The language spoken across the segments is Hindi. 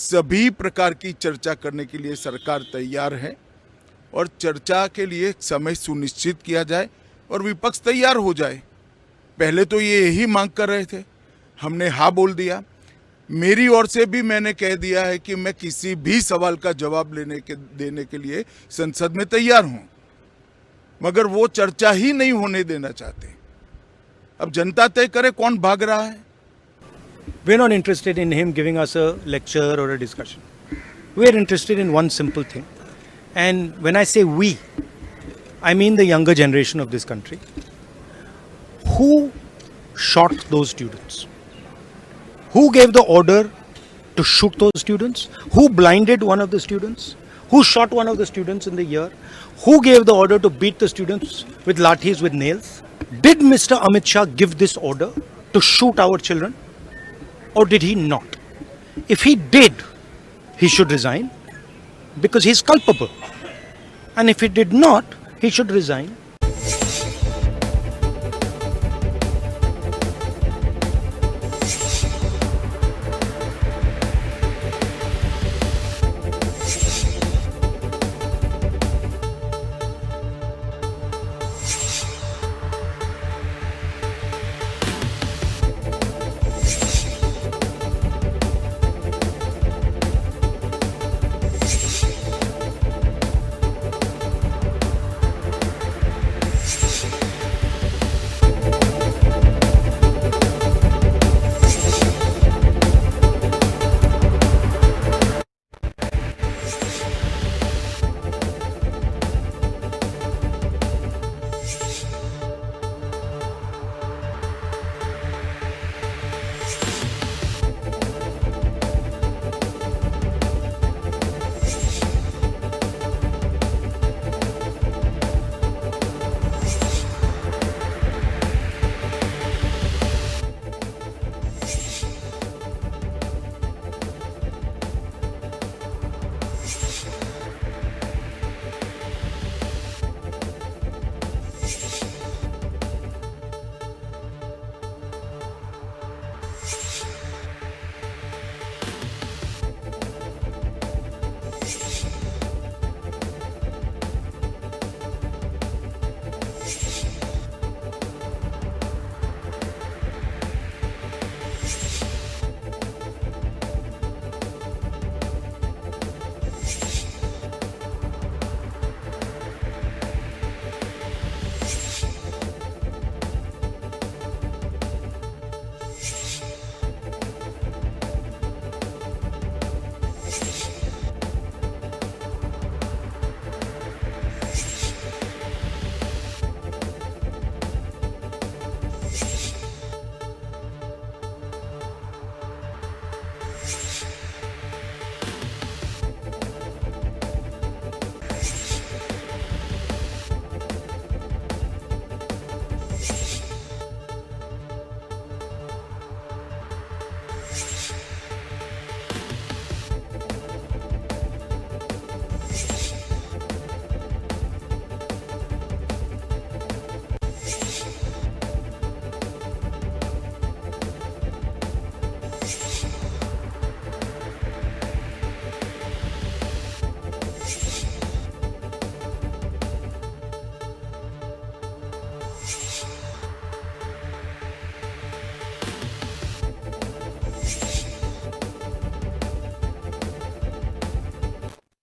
सभी प्रकार की चर्चा करने के लिए सरकार तैयार है और चर्चा के लिए समय सुनिश्चित किया जाए और विपक्ष तैयार हो जाए। पहले तो ये यही मांग कर रहे थे, हमने हाँ बोल दिया। मेरी ओर से भी मैंने कह दिया है कि मैं किसी भी सवाल का जवाब देने के लिए संसद में तैयार हूं, मगर वो चर्चा ही नहीं होने देना चाहते। अब जनता तय करे कौन भाग रहा है। We're not interested in him giving us a lecture or a discussion. We're interested in one simple thing. And when I say we, I mean the younger generation of this country. Who shot those students? Who gave the order to shoot those students? Who blinded one of the students? Who shot one of the students in the ear? Who gave the order to beat the students with lathis, with nails? Did Mr. Amit Shah give this order to shoot our children? Or did he not? If he did, he should resign because he's culpable. And if he did not, he should resign.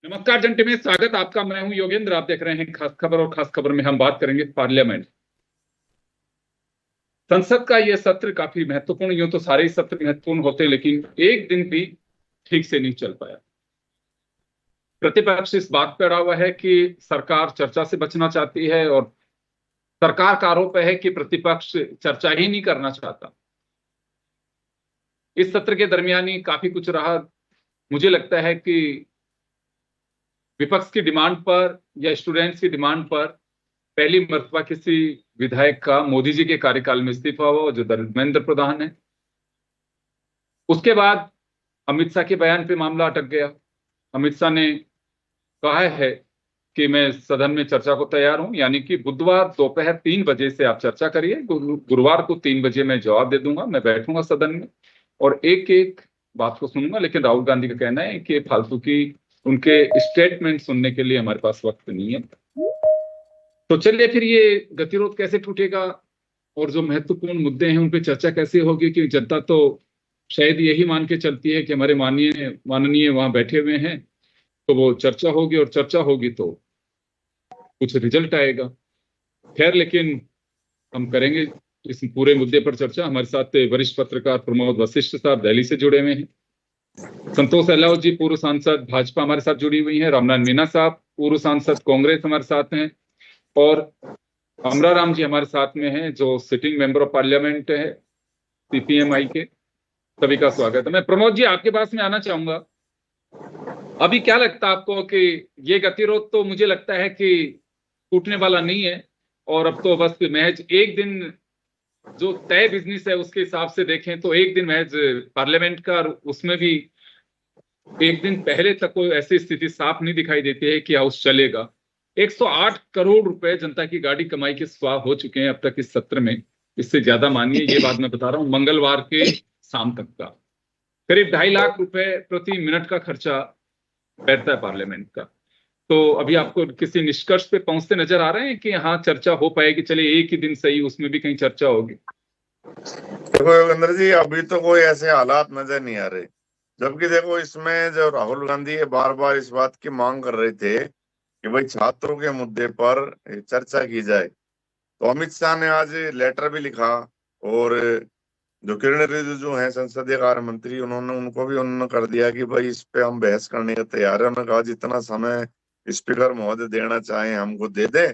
नमस्कार जन टीवी में स्वागत आपका। मैं हूं योगेंद्र, आप देख रहे हैं खास खबर। और खास खबर में हम बात करेंगे पार्लियामेंट। संसद का यह सत्र काफी महत्वपूर्ण, यूं तो सारे ही सत्र महत्वपूर्ण होते हैं, लेकिन एक दिन भी ठीक से नहीं चल पाया। प्रतिपक्ष इस बात पर अड़ा हुआ है कि सरकार चर्चा से बचना चाहती है और सरकार का आरोप है कि प्रतिपक्ष चर्चा ही नहीं करना चाहता। इस सत्र के दरमियान ही काफी कुछ रहा। मुझे लगता है कि विपक्ष की डिमांड पर या स्टूडेंट्स की डिमांड पर पहली मर्तबा किसी विधायक का मोदी जी के कार्यकाल में इस्तीफा हुआ, जो धर्मेंद्र प्रधान है। उसके बाद अमित शाह के बयान पे मामला अटक गया। अमित शाह ने कहा है कि मैं सदन में चर्चा को तैयार हूं, यानी कि बुधवार दोपहर 3 बजे से आप चर्चा करिए, गुरुवार को 3 बजे मैं जवाब दे दूंगा। मैं बैठूंगा सदन में और एक एक बात को सुनूंगा, लेकिन राहुल गांधी का कहना है कि फालतू की उनके स्टेटमेंट सुनने के लिए हमारे पास वक्त नहीं है। तो चलिए फिर ये गतिरोध कैसे टूटेगा और जो महत्वपूर्ण मुद्दे हैं उन पे चर्चा कैसे होगी, कि जनता तो शायद यही मान के चलती है कि हमारे माननीय वहां बैठे हुए हैं, तो वो चर्चा होगी, और चर्चा होगी तो कुछ रिजल्ट आएगा। खैर, लेकिन हम करेंगे इस पूरे मुद्दे पर चर्चा। हमारे साथ वरिष्ठ पत्रकार प्रमोद वशिष्ठ साहब दिल्ली से जुड़े हुए हैं, संतोष अहलावत जी पूर्व सांसद भाजपा हमारे साथ जुड़ी हुई हैं, रामनाथ मीना साहब पूर्व सांसद कांग्रेस हमारे साथ हैं, और अमरा राम जी हमारे साथ में हैं जो सिटिंग मेंबर ऑफ पार्लियामेंट है सीपीएमआई के। सभी का स्वागत है। मैं प्रमोद जी आपके पास में आना चाहूंगा। अभी क्या लगता है आपको कि ये गतिरोध तो मुझे लगता है कि टूटने वाला नहीं है, और अब तो बस महज एक दिन जो तय बिजनेस है उसके हिसाब से देखें तो एक दिन महज पार्लियामेंट का, और उसमें भी एक दिन पहले तक कोई ऐसी स्थिति साफ नहीं दिखाई देती है कि हाउस चलेगा। 108 करोड़ रुपए जनता की गाड़ी कमाई के स्वाह हो चुके हैं अब तक इस सत्र में। इससे ज्यादा मानिए, ये बात मैं बता रहा हूँ, मंगलवार के शाम तक का करीब 2.5 लाख रुपए प्रति मिनट का खर्चा बैठता है पार्लियामेंट का। तो अभी आपको किसी निष्कर्ष पे पहुंचते नजर आ रहे हैं कि हाँ चर्चा हो पाएगी? चलिए एक ही दिन सही, उसमें भी कहीं चर्चा होगी। देखो योगेंद्र जी, अभी तो कोई ऐसे हालात नजर नहीं आ रहे। जबकि देखो, इसमें जो राहुल गांधी बार बार इस बात की मांग कर रहे थे कि भाई छात्रों के मुद्दे पर चर्चा की जाए, तो अमित शाह ने आज लेटर भी लिखा, और जो किरण रिजिजू हैं संसदीय कार्य मंत्री, उन्होंने कर दिया कि भाई इस पे हम बहस करने का तैयार है। उन्होंने कहा जितना समय स्पीकर महोदय देना चाहें हमको दे दे,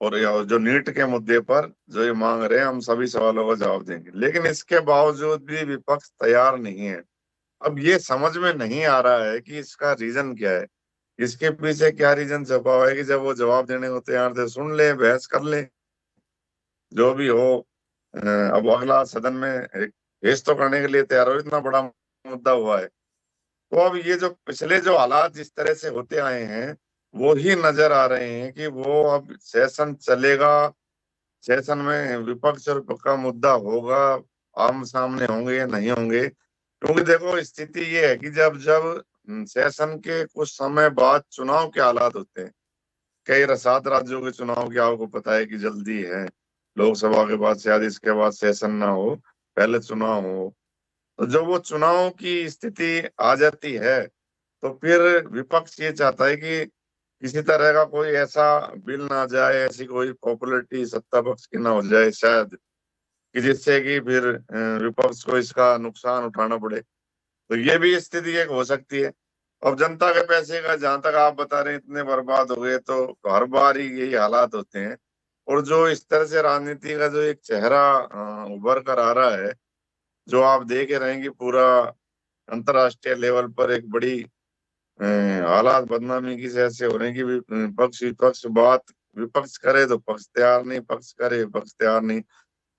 और जो नीट के मुद्दे पर जो ये मांग रहे हैं हम सभी सवालों का जवाब देंगे। लेकिन इसके बावजूद भी विपक्ष तैयार नहीं है। अब ये समझ में नहीं आ रहा है कि इसका रीजन क्या है, इसके पीछे क्या रीजन छुपा हुआ है, कि जब वो जवाब देने को तैयार थे सुन ले, बहस कर ले, जो भी हो। अब अगला सदन में एक पेश तो करने के लिए तैयार हो, इतना बड़ा मुद्दा हुआ है। तो अब ये जो पिछले जो हालात जिस तरह से होते आए हैं वो ही नजर आ रहे हैं कि वो अब सेशन चलेगा, सेशन में विपक्ष और पक्ष का मुद्दा होगा, आम सामने होंगे या नहीं होंगे। क्योंकि देखो स्थिति ये है कि जब जब सेशन के कुछ समय बाद चुनाव के हालात होते हैं, कई 7 राज्यों के चुनाव की आपको पता है कि जल्दी है, लोकसभा के बाद शायद इसके बाद सेशन ना हो, पहले चुनाव हो। तो जब वो चुनाव की स्थिति आ जाती है तो फिर विपक्ष ये चाहता है कि किसी तरह का कोई ऐसा बिल ना जाए, ऐसी कोई पॉपुलरिटी सत्ता पक्ष की ना हो जाए शायद, कि जिससे कि फिर विपक्ष को इसका नुकसान उठाना पड़े। तो ये भी स्थिति एक हो सकती है। अब जनता के पैसे का जहां तक आप बता रहे हैं इतने बर्बाद हो गए, तो हर बार ही यही हालात होते हैं। और जो इस तरह से राजनीति का जो एक चेहरा उभर कर आ रहा है, जो आप देख रहे हैं कि पूरा अंतर्राष्ट्रीय लेवल पर एक बड़ी हालात बदनामी की ऐसे हो रहे हैं कि पक्ष विपक्ष बात, विपक्ष करे तो पक्ष तैयार नहीं, पक्ष करे विपक्ष तैयार नहीं,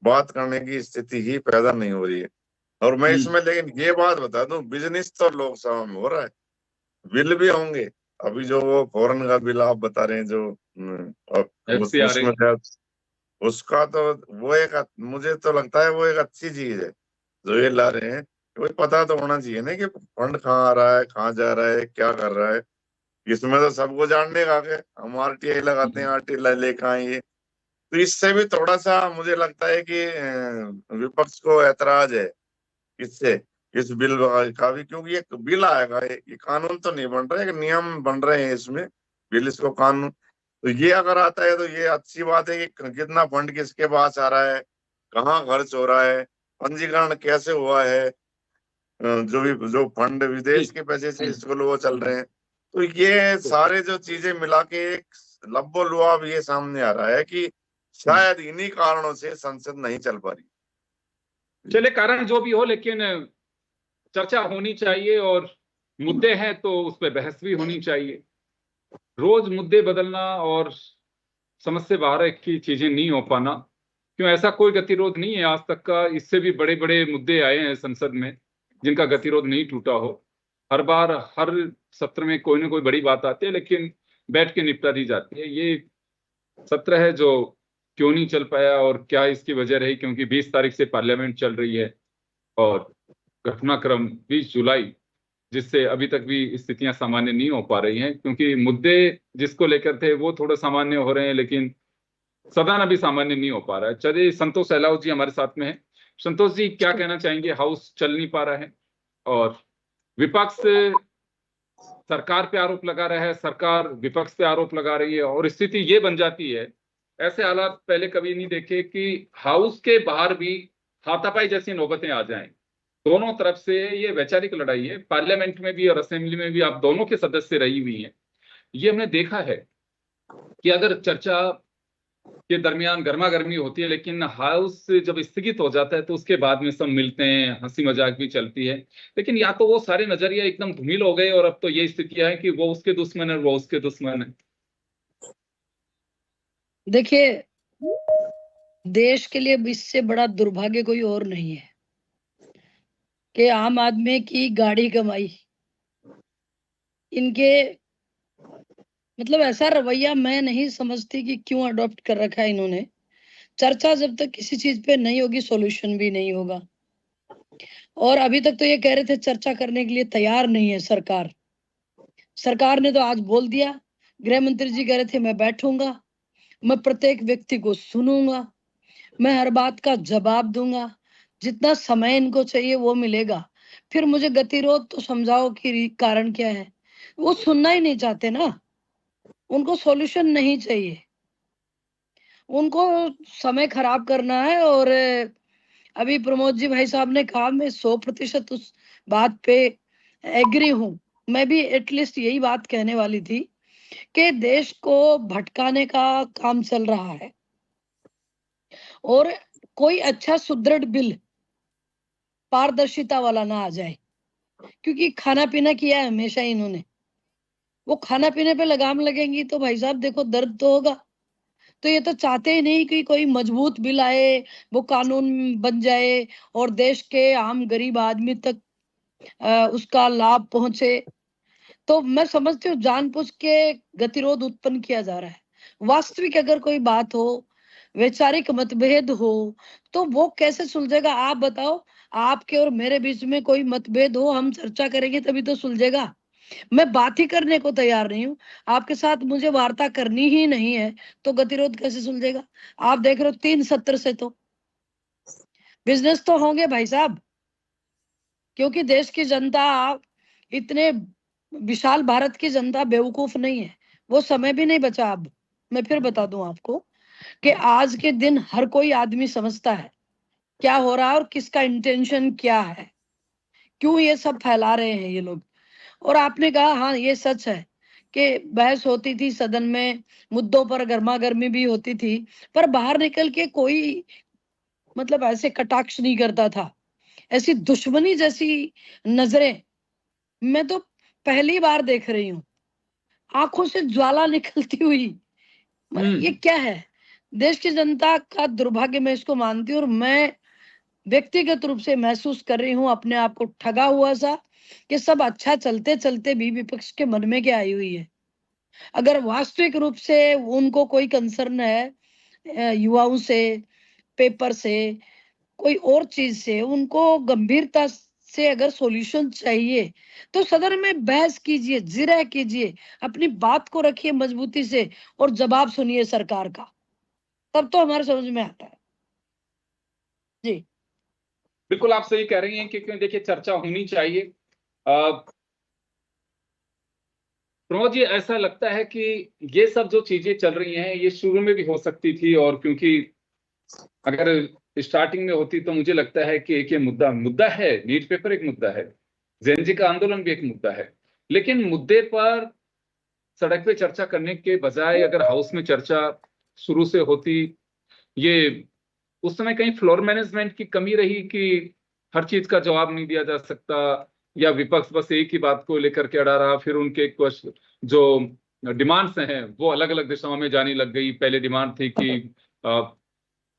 बात करने की स्थिति ही पैदा नहीं हो रही है। और मैं इसमें लेकिन ये बात बता दूं, बिजनेस तो लोकसभा में हो रहा है, बिल भी होंगे। अभी जो वो फॉरेन का बिल आप बता रहे हैं जो उसमें उसका तो वो एक, मुझे तो लगता है वो एक अच्छी चीज है जो ये ला रहे हैं। कोई पता तो होना चाहिए ना कि फंड कहाँ आ रहा है, कहाँ जा रहा है, क्या कर रहा है। इसमें तो सबको जानने का के हम आरटीआई लगाते हैं, आरटीआई लेकर आएंगे। तो इससे भी थोड़ा सा मुझे लगता है कि विपक्ष को ऐतराज है इससे, इस बिल का भी, क्योंकि ये बिल आएगा, ये कानून तो नहीं बन रहा है, नियम बन रहे हैं इसमें, बिल इसको कानून। तो ये अगर आता है तो ये अच्छी बात है कि कितना फंड किसके पास आ रहा है, कहाँ खर्च हो रहा है, पंजीकरण कैसे हुआ है, जो फंड विदेश के पैसे से स्कूल वो चल रहे हैं। तो ये सारे जो चीजें मिला के एक लब्बो-लुआब ये सामने आ रहा है कि शायद इन्हीं कारणों से संसद नहीं चल पा रही। चले कारण जो भी हो, लेकिन चर्चा होनी चाहिए, और मुद्दे हैं तो उस पर बहस भी होनी चाहिए। रोज मुद्दे बदलना और समझ से बाहर की चीजें नहीं हो पाना, क्यों ऐसा कोई गतिरोध नहीं है आज तक का। इससे भी बड़े बड़े मुद्दे आए हैं संसद में जिनका गतिरोध नहीं टूटा हो। हर बार हर सत्र में कोई ना कोई बड़ी बात आती है, लेकिन बैठ के निपटा दी जाती है। ये सत्र है जो क्यों नहीं चल पाया और क्या इसकी वजह रही, क्योंकि 20 तारीख से पार्लियामेंट चल रही है, और घटनाक्रम 20 जुलाई, जिससे अभी तक भी स्थितियां सामान्य नहीं हो पा रही हैं, क्योंकि मुद्दे जिसको लेकर थे वो थोड़े सामान्य हो रहे हैं, लेकिन सदन अभी सामान्य नहीं हो पा रहा है। चलिए, संतोष सहलावत जी हमारे साथ में है। संतोष जी, क्या कहना चाहेंगे? हाउस चल नहीं पा रहा है और विपक्ष सरकार पे आरोप लगा रहा है, सरकार विपक्ष पे आरोप लगा रही है, और स्थिति ये बन जाती है, ऐसे हालात पहले कभी नहीं देखे कि हाउस के बाहर भी हाथापाई जैसी नौबतें आ जाएं। दोनों तरफ से ये वैचारिक लड़ाई है, पार्लियामेंट में भी और असेंबली में भी आप दोनों के सदस्य रही हुई हैं। ये हमने देखा है कि अगर चर्चा के दरमियान गर्मा गर्मी होती है, लेकिन हाउस जब स्थगित हो जाता है तो उसके बाद में सब मिलते हैं, हंसी मजाक भी चलती है। लेकिन या तो वो सारे नजरिया एकदम धूमिल हो गए और अब तो ये स्थितियां है कि वो उसके दुश्मन है, वो उसके दुश्मन है। देखिए, देश के लिए इससे बड़ा दुर्भाग्य कोई और नहीं है कि आम आदमी की गाड़ी कमाई, इनके मतलब ऐसा रवैया मैं नहीं समझती कि क्यों अडॉप्ट कर रखा है इन्होंने। चर्चा जब तक किसी चीज पे नहीं होगी, सॉल्यूशन भी नहीं होगा। और अभी तक तो ये कह रहे थे चर्चा करने के लिए तैयार नहीं है सरकार। सरकार ने तो आज बोल दिया, गृह मंत्री जी कह रहे थे मैं बैठूंगा, मैं प्रत्येक व्यक्ति को सुनूंगा, मैं हर बात का जवाब दूंगा, जितना समय इनको चाहिए वो मिलेगा। फिर मुझे गतिरोध तो समझाओ कि कारण क्या है। वो सुनना ही नहीं चाहते ना, उनको सॉल्यूशन नहीं चाहिए, उनको समय खराब करना है। और अभी प्रमोद जी भाई साहब ने कहा, मैं 100% उस बात पे एग्री हूं। मैं भी एटलीस्ट यही बात कहने वाली थी कि देश को भटकाने का काम चल रहा है और कोई अच्छा सुदृढ़ बिल पारदर्शिता वाला ना आ जाए, क्योंकि खाना पीना किया है हमेशा इन्होंने। वो खाना पीने पे लगाम लगेंगी तो भाई साहब देखो दर्द तो होगा। तो ये तो चाहते ही नहीं कि कोई मजबूत बिल आए, वो कानून बन जाए और देश के आम गरीब आदमी तक उसका लाभ पहुंचे। तो मैं समझती हूँ जानबूझ के गतिरोध उत्पन्न किया जा रहा है। वास्तविक अगर कोई बात हो, वैचारिक मतभेद हो, तो वो कैसे सुलझेगा आप बताओ। आपके और मेरे बीच में कोई मतभेद हो, हम चर्चा करेंगे तभी तो सुलझेगा। मैं बात ही करने को तैयार नहीं हूँ, आपके साथ मुझे वार्ता करनी ही नहीं है, तो गतिरोध कैसे सुलझेगा। आप देख रहे हो 3 सत्र से तो बिजनेस तो होंगे भाई साहब, क्योंकि देश की जनता, इतने विशाल भारत की जनता बेवकूफ नहीं है। वो समय भी नहीं बचा। अब मैं फिर बता दूं आपको कि आज के दिन हर कोई आदमी समझता है क्या हो रहा है और किसका इंटेंशन क्या है, क्यों ये सब फैला रहे हैं ये लोग। और आपने कहा हाँ ये सच है कि बहस होती थी सदन में, मुद्दों पर गर्मा गर्मी भी होती थी, पर बाहर निकल के कोई मतलब ऐसे कटाक्ष नहीं करता था। ऐसी दुश्मनी जैसी नजरें मैं तो पहली बार देख रही हूँ, आंखों से ज्वाला निकलती हुई। मतलब ये क्या है। देश की जनता का दुर्भाग्य मैं इसको मानती हूँ, और मैं व्यक्तिगत रूप से महसूस कर रही हूँ अपने आप को ठगा हुआ सा कि सब अच्छा चलते चलते भी विपक्ष के मन में क्या आई हुई है। अगर वास्तविक रूप से उनको कोई कंसर्न है युवाओं से, पेपर से, कोई और चीज से उनको गंभीरता से अगर सॉल्यूशन चाहिए, तो सदन में बहस कीजिए, जिरह कीजिए, अपनी बात को रखिए मजबूती से और जवाब सुनिए सरकार का, तब तो हमारे समझ में आता है। जी बिल्कुल आप सही कह रही हैं कि क्योंकि देखिए चर्चा होनी चाहिए। प्रमोद जी, ऐसा लगता है कि ये सब जो चीजें चल रही हैं ये शुरू में भी हो सकती थी, और क्योंकि अगर स्टार्टिंग में होती तो मुझे लगता है कि एक ये मुद्दा है, नीट पेपर एक मुद्दा है, जेनजी का आंदोलन भी एक मुद्दा है, लेकिन मुद्दे पर सड़क पे चर्चा करने के बजाय अगर हाउस में चर्चा शुरू से होती, ये उस समय कहीं फ्लोर मैनेजमेंट की कमी रही कि हर चीज का जवाब नहीं दिया जा सकता, या विपक्ष बस एक ही बात को लेकर के अड़ा रहा, फिर उनके कुछ जो डिमांड्स हैं वो अलग अलग दिशाओं में जाने लग गई। पहले डिमांड थी कि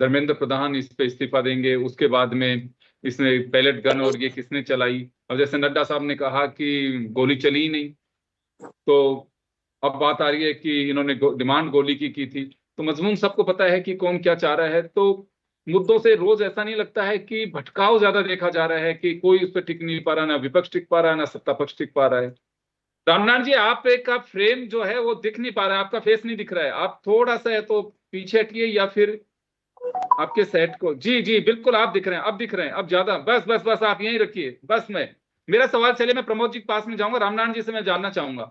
धर्मेंद्र प्रधान इस पे इस्तीफा देंगे, उसके बाद में इसने पैलेट गन और ये किसने चलाई, अब जैसे नड्डा साहब ने कहा कि गोली चली ही नहीं, तो अब बात आ रही है कि इन्होंने डिमांड गोली की थी। तो मजमून सबको पता है कि कौन क्या चाह रहा है। तो मुद्दों से रोज ऐसा नहीं लगता है कि भटकाव ज्यादा देखा जा रहा है कि कोई उस पर टिक नहीं पा रहा, ना विपक्ष टिक पा रहा है, ना सत्ता पक्ष टिक पा रहा है। रामनाथ जी, आप एक का फ्रेम जो है वो दिख नहीं पा रहा है, आपका फेस नहीं दिख रहा है, आप थोड़ा सा है तो पीछे हटिए या फिर आपके सेट को, जी जी बिल्कुल आप दिख रहे हैं, अब दिख रहे हैं, अब ज्यादा, बस बस बस आप यहीं रखिए, बस मेरा सवाल, चलिए मैं प्रमोद जी के पास में जाऊंगा, रामनाथ जी से मैं जानना चाहूंगा।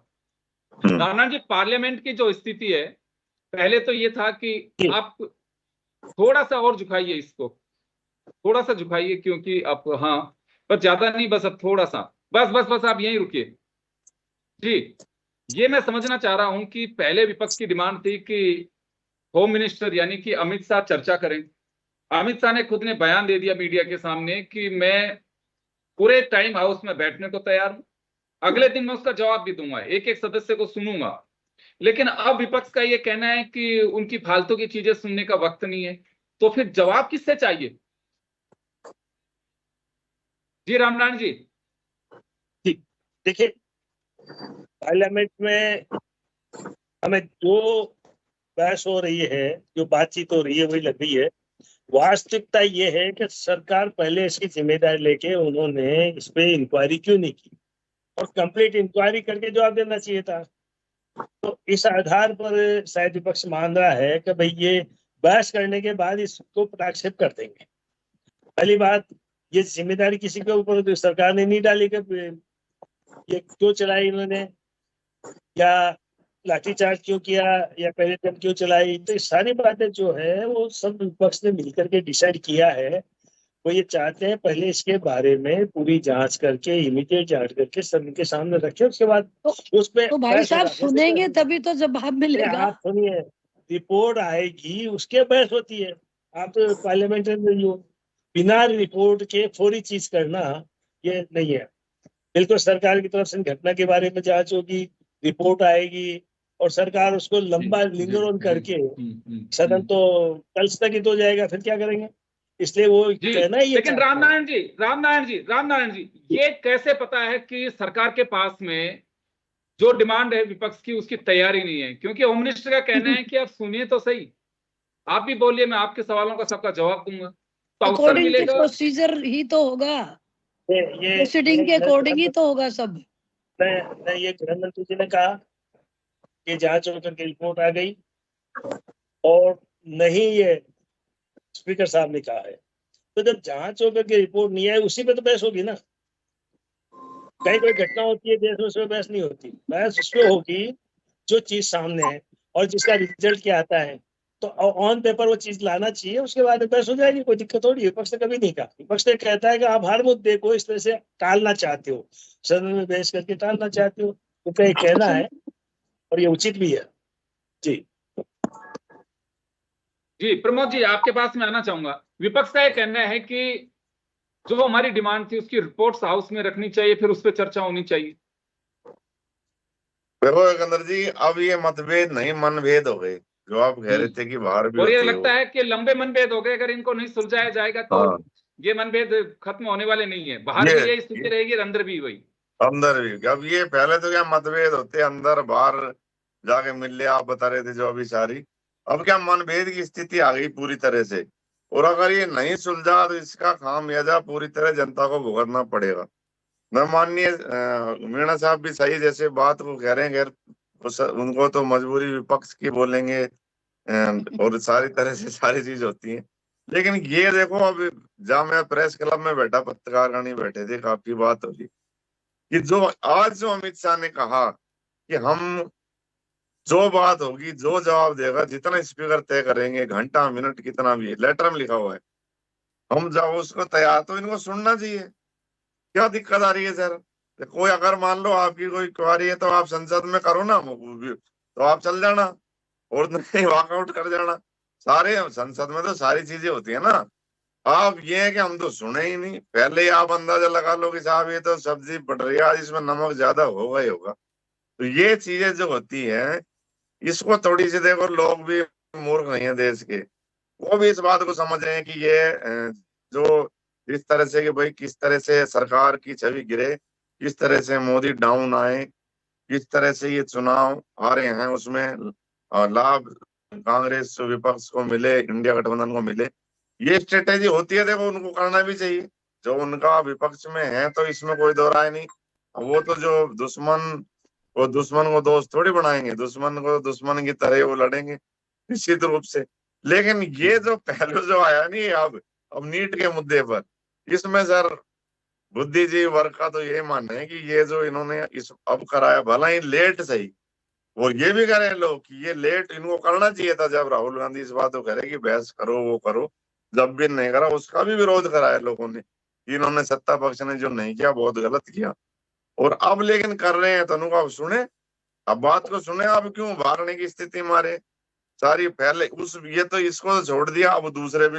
रामनाथ जी, पार्लियामेंट की जो स्थिति है, पहले तो ये था कि आप थोड़ा सा और झुकाइए इसको, थोड़ा सा झुकाइए, क्योंकि आप, हाँ बस ज्यादा नहीं, बस अब थोड़ा सा, बस बस बस आप यहीं रुकिए जी। ये मैं समझना चाह रहा हूं कि पहले विपक्ष की डिमांड थी कि होम मिनिस्टर यानी कि अमित शाह चर्चा करें। अमित शाह ने खुद ने बयान दे दिया मीडिया के सामने कि मैं पूरे टाइम हाउस में बैठने को तैयार हूं, अगले दिन मैं उसका जवाब भी दूंगा, एक एक सदस्य को सुनूंगा। लेकिन अब विपक्ष का ये कहना है कि उनकी फालतू की चीजें सुनने का वक्त नहीं है, तो फिर जवाब किससे चाहिए? जी रामनारायण जी। देखिए, पार्लियामेंट में हमें जो बहस हो रही है, जो बातचीत हो रही है, वही लग रही है। वास्तविकता ये है कि सरकार पहले इसकी जिम्मेदारी लेके उन्होंने इस पे इंक्वायरी क्यों नहीं की, और कंप्लीट इंक्वायरी करके जवाब देना चाहिए था। तो इस आधार पर शायद विपक्ष मान रहा है कि भाई ये बहस करने के बाद इसको आक्षेप कर देंगे। पहली बात, ये जिम्मेदारी किसी के ऊपर तो सरकार ने नहीं डाली कि ये क्यों चलाई इन्होंने, या लाठीचार्ज क्यों किया, या पहले दिन क्यों चलाई। तो ये सारी बातें जो है वो सब विपक्ष ने मिलकर के डिसाइड किया है। वो ये चाहते हैं पहले इसके बारे में पूरी जांच करके, इमीडिएट जांच करके सबके सामने रखे, उसके बाद उस पे तो भाई साहब सुनेंगे तभी तो जवाब मिलेगा। आप सुनिए, रिपोर्ट आएगी उसके बहस होती है। आप तो पार्लियामेंट्री हो, बिना रिपोर्ट के फौरी चीज करना ये नहीं है। बिल्कुल सरकार की तरफ से घटना के बारे में जांच होगी, रिपोर्ट आएगी, और सरकार उसको लंबा लिंगर ऑन करके सदन तो कल स्थगित हो जाएगा, फिर क्या करेंगे? इसलिए वो कहना ही। लेकिन रामनारायण जी, ये कैसे पता है कि सरकार के पास में जो डिमांड है विपक्ष की उसकी तैयारी नहीं है? क्योंकि होम मिनिस्टर का कहना है कि आप सुनिए तो सही, आप भी बोलिए, मैं आपके सवालों का सबका जवाब दूंगा, तो अवसर मिलेगा। प्रोसीजर ही तो होगा, ये प्रोसीडिंग के अकॉर्डिंग ही तो होगा सब। ये गृह मंत्री जी ने कहा कि जांच होकर के रिपोर्ट आ गई, और नहीं ये स्पीकर साहब ने कहा है। तो जब जांच होकर के रिपोर्ट नहीं आए, उसी पे तो बहस होगी ना। कहीं कोई घटना होती है देश में, उसमें बहस नहीं होती। बहस उसमें होगी जो चीज सामने है और जिसका रिजल्ट क्या आता है, तो ऑन पेपर वो चीज लाना चाहिए, उसके बाद बहस हो जाएगी, कोई दिक्कत थोड़ी है। विपक्ष ने कभी नहीं कहा। विपक्ष ने कहता है कि आप हर मुद्दे को इस तरह से टालना चाहते हो, सदन में बहस करके टालना चाहते हो, उनका ये कहना है और ये उचित भी है। जी जी प्रमोद जी, आपके पास में आना चाहूंगा। विपक्ष का ये कहना है कि जो हमारी डिमांड थी उसकी रिपोर्ट्स हाउस में रखनी चाहिए, फिर उस पर चर्चा होनी चाहिए। देखो योगेंद्र जी, अब ये मतभेद नहीं मनभेद हो गए, जो आप कह रहे थे कि बाहर भी और ये होती लगता है कि लंबे मनभेद हो गए, अगर इनको नहीं सुलझाया जाएगा तो हाँ। ये मनभेद खत्म होने वाले नहीं है, बाहर भी यही स्थिति रहेगी और अंदर भी वही। अंदर भी अब ये पहले तो क्या मतभेद होते अंदर बाहर जाके मिल ले, आप बता रहे थे जो अभी सारी, अब क्या मनभेद की स्थिति आ गई पूरी तरह से। और अगर ये नहीं सुलझा तो इसका खामियाजा पूरी तरह जनता को भुगतना पड़ेगा। मैं माननीय मीणा साहब भी सही जैसे बात को कह रहे हैं, खैर उनको तो मजबूरी विपक्ष की बोलेंगे, और सारी तरह से सारी चीज होती है। लेकिन ये देखो, अब जहाँ मैं प्रेस क्लब में बैठा, पत्रकार बैठे थे, काफी बात हुई कि जो आज जो अमित शाह ने कहा कि हम जो बात होगी, जो जवाब देगा, जितना स्पीकर तय करेंगे, घंटा मिनट कितना भी, लेटर में लिखा हुआ है, हम जब उसको तैयार, तो इनको सुनना चाहिए। क्या दिक्कत आ रही है सर? कोई अगर मान लो आपकी कोई क्वारी है तो आप संसद में करो ना, तो आप चल जाना और नहीं वॉकआउट कर जाना। सारे संसद में तो सारी चीजें होती है ना। आप ये है कि हम तो सुने ही नहीं, पहले ही आप अंदाजा लगा लो कि साहब ये तो सब्जी पड़ रही है आज, इसमें नमक ज्यादा होगा ही होगा। तो ये चीजें जो होती है, इसको थोड़ी सी देखो, लोग भी मूर्ख नहीं है देश के, वो भी इस बात को समझ रहे हैं कि ये जो इस तरह से कि भाई किस तरह से सरकार की छवि गिरे, किस तरह से मोदी डाउन आए, किस तरह से ये चुनाव आ रहे हैं, उसमें लाभ कांग्रेस विपक्ष को मिले, इंडिया गठबंधन को मिले। ये स्ट्रेटेजी होती है, देखो उनको करना भी चाहिए। जो उनका विपक्ष में है तो इसमें कोई दो राय नहीं। वो तो जो दुश्मन को दोस्त थोड़ी बनाएंगे, दुश्मन को दुश्मन की तरह वो लड़ेंगे निश्चित रूप से। लेकिन ये जो पहलू जो आया नहीं अब नीट के मुद्दे पर, इसमें सर बुद्धिजीवी वर्ग का तो ये मानना है कि ये जो इन्होंने इस अब कराया, भला ही लेट सही, और ये भी करें लोग कि ये लेट इनको करना चाहिए था। जब राहुल गांधी इस बात को कह रहे कि बहस करो वो करो, जब भी नहीं करा उसका भी विरोध कराया लोगों ने। इन्होंने सत्ता पक्ष ने जो नहीं किया बहुत गलत किया, और अब लेकिन कर रहे हैं। तनु अब सुने, अब बात को सुने, अब क्यों भागने की स्थिति मारे सारी पहले उस, ये तो इसको तो छोड़ दिया, अब दूसरे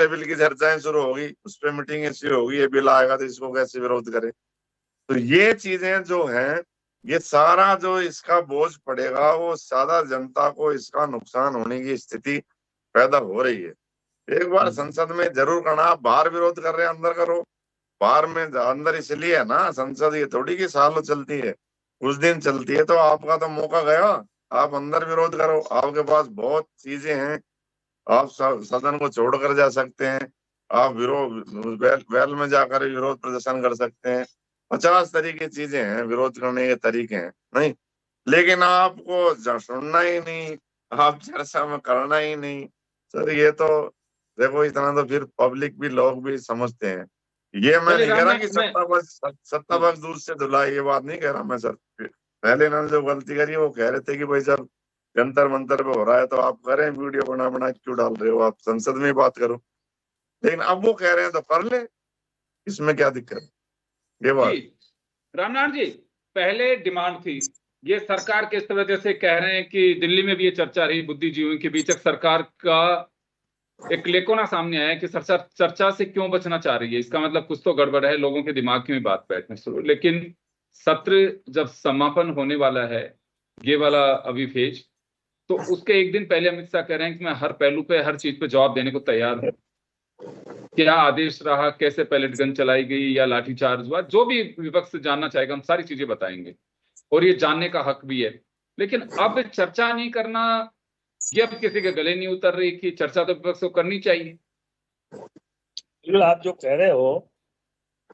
बिल की चर्चाएं शुरू होगी, उस पर मीटिंग शुरू होगी, ये बिल आएगा तो इसको कैसे विरोध करे। तो ये चीजें जो हैं, ये सारा जो इसका बोझ पड़ेगा वो सादा जनता को इसका नुकसान होने की स्थिति पैदा हो रही है। एक बार संसद में जरूर करना, आप बाहर विरोध कर रहे हैं अंदर करो। बाहर में अंदर इसलिए है ना संसद, ये थोड़ी की सालों चलती है, उस दिन चलती है। तो आपका तो मौका गया, आप अंदर विरोध करो, आपके पास बहुत चीजें हैं, आप सदन को छोड़कर जा सकते हैं, आप वेल में जाकर विरोध प्रदर्शन कर सकते हैं, 50 तरीके चीजें हैं, विरोध करने के तरीके हैं नहीं। लेकिन आपको सुनना ही नहीं, आप चर्चा में करना ही नहीं सर, ये तो देखो इतना तो फिर पब्लिक भी, लोग भी समझते हैं। ये मैं नहीं कह रहा कि सत्ता पक्ष दूध से धुला, ये बात नहीं कह रहा मैं सर। पहले इन्होंने जो गलती करी वो कह रहे थे कि भाई जब जंतर मंतर पे हो रहा है तो आप करें, वीडियो बना क्यों डाल रहे हो, आप संसद में बात करो। लेकिन अब वो कह रहे हैं तो कर ले, इसमें क्या दिक्कत, ये बात। रामनाथ जी, पहले डिमांड थी, ये सरकार किस वजह से कह रहे हैं कि दिल्ली में भी ये चर्चा रही बुद्धिजीवियों के बीच, सरकार का एक लेकोना सामने आया कि चर्चा से क्यों बचना चाह रही है, इसका मतलब कुछ तो गड़बड़ है, लोगों के दिमाग में बात बैठने शुरू। लेकिन सत्र जब समापन होने वाला है, ये वाला अभी फेज, तो उसके एक दिन पहले अमित शाह कह रहे हैं कि मैं हर पहलू पे, हर चीज पे जवाब देने को तैयार हूं। क्या आदेश रहा, कैसे पैलेट गन चलाई गई या लाठीचार्ज हुआ, जो भी विपक्ष जानना चाहेगा हम सारी चीजें बताएंगे, और ये जानने का हक भी है। लेकिन अब चर्चा नहीं करना, ये अब किसी के गले नहीं उतर रही कि चर्चा तो विपक्ष को करनी चाहिए। बिल्कुल आप जो कह रहे हो,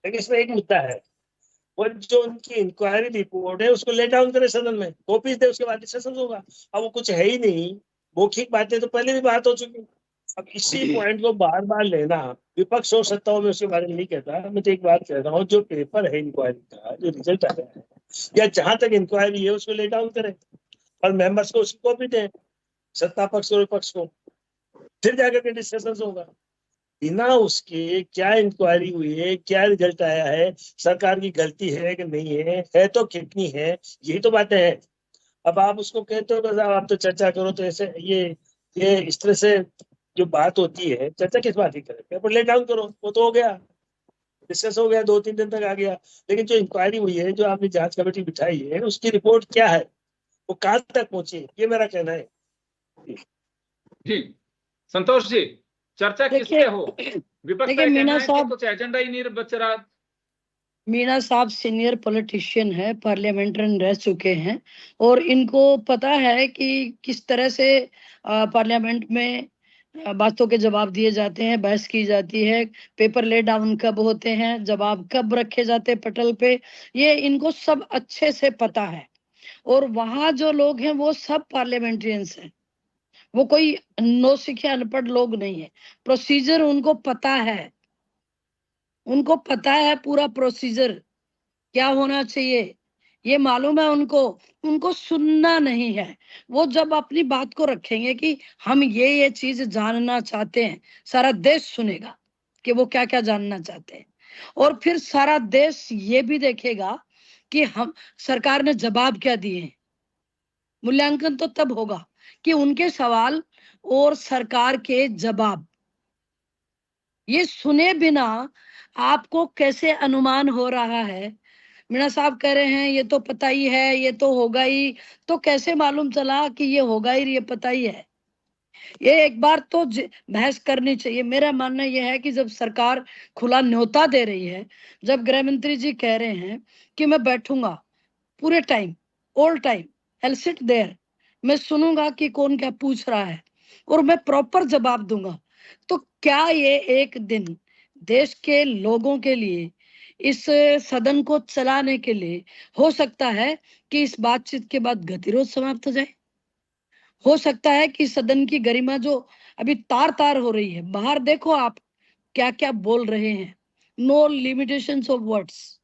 लेकिन इसमें एक मुद्दा है, वो जो उनकी इंक्वायरी रिपोर्ट है उसको ले डाउन करे सदन में, कॉपीज दे, उसके बाद डिस्कशन होगा। अब वो कुछ है ही नहीं, मौखिक बातें तो पहले भी बात हो चुकी। अब इसी पॉइंट को बार बार लेना, विपक्ष हो सत्ताओं में उसके बारे में नहीं कहता। मैं तो एक बात कह रहा हूँ, जो पेपर है इंक्वायरी का, जो रिजल्ट आ रहा है, या जहां तक इंक्वायरी है उसको ले डाउन करें और मेंबर्स को उसकी कॉपी दें, सत्ता पक्ष और विपक्ष को, फिर जाकर के डिस्कशन होगा। बिना उसके क्या इंक्वायरी हुई है, क्या रिजल्ट आया है, सरकार की गलती है कि नहीं है तो कितनी है, यही तो बातें हैं। अब आप उसको कहते हो कि आप तो चर्चा करो, तो ऐसे ये इस तरह से जो बात होती है, चर्चा किस बात की करें, पेपर ले डाउन करो, वो तो हो गया, डिस्कस हो गया, 2-3 दिन तक आ गया। लेकिन जो इंक्वायरी हुई है, जो आपने जांच कमेटी बिठाई है, उसकी रिपोर्ट क्या है, वो कहां तक पहुंची, ये मेरा कहना है। जी संतोष जी, चर्चा किस पे हो? विपक्ष का मीना साहब, कुछ एजेंडा ही नहीं बच रहा। मीना साहब सीनियर पॉलिटिशियन है, पार्लियामेंट्रियन रह चुके हैं, और इनको पता है कि किस तरह से पार्लियामेंट में बातों के जवाब दिए जाते हैं, बहस की जाती है, पेपर ले डाउन कब होते हैं, जवाब कब रखे जाते हैं पटल पे, ये इनको सब अच्छे से पता है। और वहां जो लोग हैं वो सब पार्लियामेंट्रियंस हैं, वो कोई नौसिखिया अनपढ़ लोग नहीं है। प्रोसीजर उनको पता है, उनको पता है पूरा प्रोसीजर क्या होना चाहिए, ये मालूम है उनको। उनको सुनना नहीं है, वो जब अपनी बात को रखेंगे कि हम ये चीज जानना चाहते हैं, सारा देश सुनेगा कि वो क्या क्या जानना चाहते हैं, और फिर सारा देश ये भी देखेगा कि हम सरकार ने जवाब क्या दिए हैं। मूल्यांकन तो तब होगा कि उनके सवाल और सरकार के जवाब, ये सुने बिना आपको कैसे अनुमान हो रहा है। मीणा साहब कह रहे हैं ये तो पता ही है, ये तो होगा ही, तो कैसे मालूम चला कि ये होगा ही, ये पता ही है। ये एक बार तो बहस करनी चाहिए। मेरा मानना यह है कि जब सरकार खुला न्योता दे रही है, जब गृह मंत्री जी कह रहे हैं कि मैं बैठूंगा पूरे time, all time, I will sit there, मैं सुनूंगा कि कौन क्या पूछ रहा है, और मैं प्रॉपर जवाब दूंगा। तो क्या ये एक दिन देश के लोगों के लिए, इस सदन को चलाने के लिए हो सकता है कि इस बातचीत के बाद गतिरोध समाप्त हो जाए? हो सकता है कि सदन की गरिमा जो अभी तार तार हो रही है, बाहर देखो आप क्या क्या बोल रहे हैं, नो लिमिटेशंस ऑफ वर्ड्स,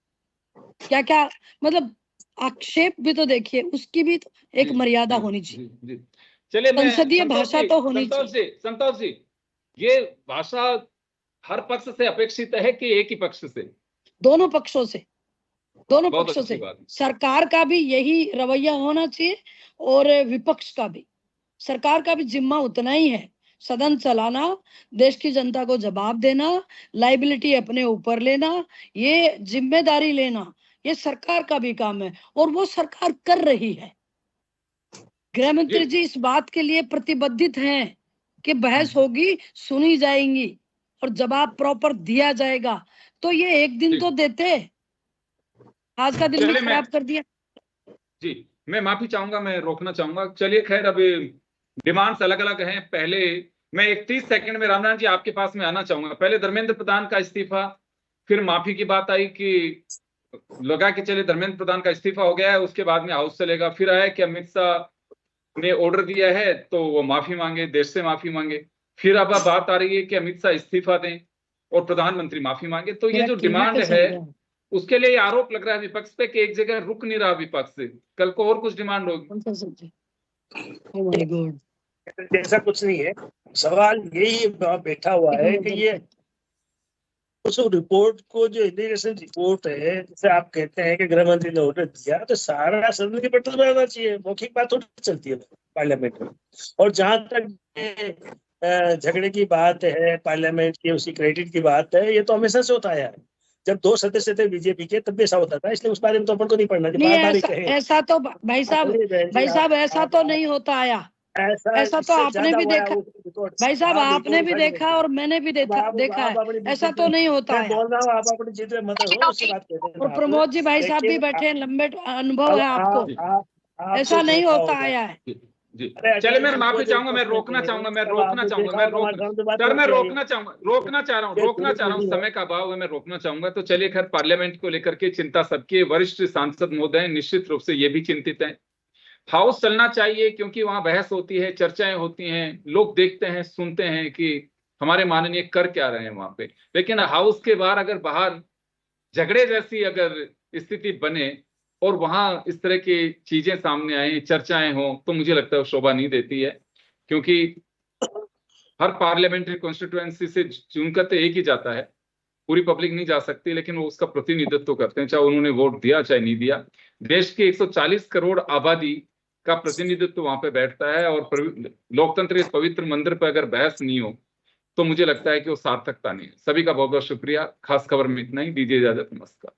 क्या क्या, मतलब आक्षेप भी तो देखिए, उसकी भी तो एक जी, मर्यादा जी, होनी चाहिए। जी, जी। चलिए मैं संसदीय भाषा तो होनी चाहिए। संतोष जी, ये भाषा हर पक्ष से अपेक्षित है कि एक ही पक्ष से? दोनों पक्षों से, दोनों बहुत पक्षों अच्छी से। बात। सरकार का भी यही रवैया होना चाहिए और विपक्ष का भी। सरकार का भी जिम्मा उतना ही है, सदन चलाना, देश की जनता को जवाब देना, लाइबिलिटी अपने ऊपर लेना, ये जिम्मेदारी लेना, ये सरकार का भी काम है और वो सरकार कर रही है। गृह मंत्री जी इस बात के लिए प्रतिबद्धित हैं कि बहस होगी, सुनी जाएंगी और जवाब प्रॉपर दिया जाएगा। तो ये एक दिन तो देते, आज का दिन भी चलिए खराब कर दिया। जी, मैं माफी चाहूंगा, मैं रोकना चाहूंगा। चलिए खैर, अभी डिमांड्स अलग अलग हैं। पहले मैं 31 सेकंड में रामनाथ जी आपके पास में आना चाहूंगा। पहले धर्मेंद्र प्रधान का इस्तीफा, फिर माफी की बात आई कि लगा कि चलिए धर्मेंद्र प्रधान का इस्तीफा हो गया है, उसके बाद में हाउस चलेगा। फिर आया कि अमित शाह ने ऑर्डर दिया है तो वो माफी मांगे, देश से माफी मांगे। फिर अब बात आ रही है कि अमित शाह इस्तीफा दें और प्रधानमंत्री माफी मांगे। तो ये जो डिमांड है, उसके लिए आरोप लग रहा है विपक्ष पे कि एक जगह रुक नहीं रहा विपक्ष। कल को और कुछ डिमांड होगी। ऐसा कुछ नहीं है, सवाल यही बैठा हुआ है कि ये उस रिपोर्ट को, जो इंडिकेशन रिपोर्ट है, जैसे आप कहते हैं कि गृह मंत्री ने ऑर्डर दिया, तो सारा सदन के पटल में आना चाहिए। मौखिक बात थोड़ी चलती है पार्लियामेंट में। और जहां तक झगड़े की बात है, पार्लियामेंट की उसी क्रेडिट की बात है, ये तो हमेशा से होता आया है। जब 2 सदस्य थे बीजेपी के, तब भी ऐसा होता था। इसलिए उस बारे में तो अपन को नहीं पढ़ना चाहिए। ऐसा तो भाई साहब ऐसा तो नहीं होता आया। ऐसा तो आपने भी देखा भाई साहब, आपने भी देखा और मैंने भी देखा है। ऐसा तो नहीं होता है। बोल रहा हूँ, आप अपनी जिद में मत हो, उससे बात करते हैं। और प्रमोद जी भाई साहब भी बैठे हैं, लंबे अनुभव है आपको। ऐसा नहीं होता आया है। जी, चलिए मैं माफी चाहूंगा, मैं रोकना चाहूंगा समय का अभाव है, मैं रोकना चाहूंगा। तो चलिए खैर, पार्लियामेंट को लेकर के चिंता सबकी है। वरिष्ठ सांसद महोदय निश्चित रूप से ये भी चिंतित हैं। हाउस चलना चाहिए क्योंकि वहां बहस होती है, चर्चाएं होती हैं, लोग देखते हैं, सुनते हैं कि हमारे माननीय कर क्या रहे हैं वहां पे। लेकिन हाउस के बाहर अगर झगड़े जैसी अगर स्थिति बने और वहां इस तरह की चीजें सामने आए, चर्चाएं हो, तो मुझे लगता है वो शोभा नहीं देती है। क्योंकि हर पार्लियामेंट्री कॉन्स्टिट्यूएंसी से चुनकर तो एक ही जाता है, पूरी पब्लिक नहीं जा सकती, लेकिन वो उसका प्रतिनिधित्व करते हैं, चाहे उन्होंने वोट दिया चाहे नहीं दिया। देश की 140 करोड़ आबादी का प्रतिनिधित्व वहां पे बैठता है और लोकतंत्र इस पवित्र मंदिर पर अगर बहस नहीं हो तो मुझे लगता है कि वो सार्थकता नहीं है। सभी का बहुत बहुत शुक्रिया। खास खबर में इतना ही, दीजिए इजाजत, नमस्कार।